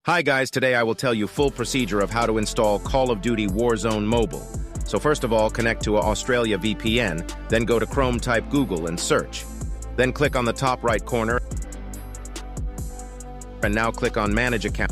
Hi guys, today I will tell you full procedure of how to install Call of Duty Warzone Mobile. So first of all, connect to a Australia VPN, then go to Chrome, type Google and search. Then click on the top right corner and now click on Manage Account.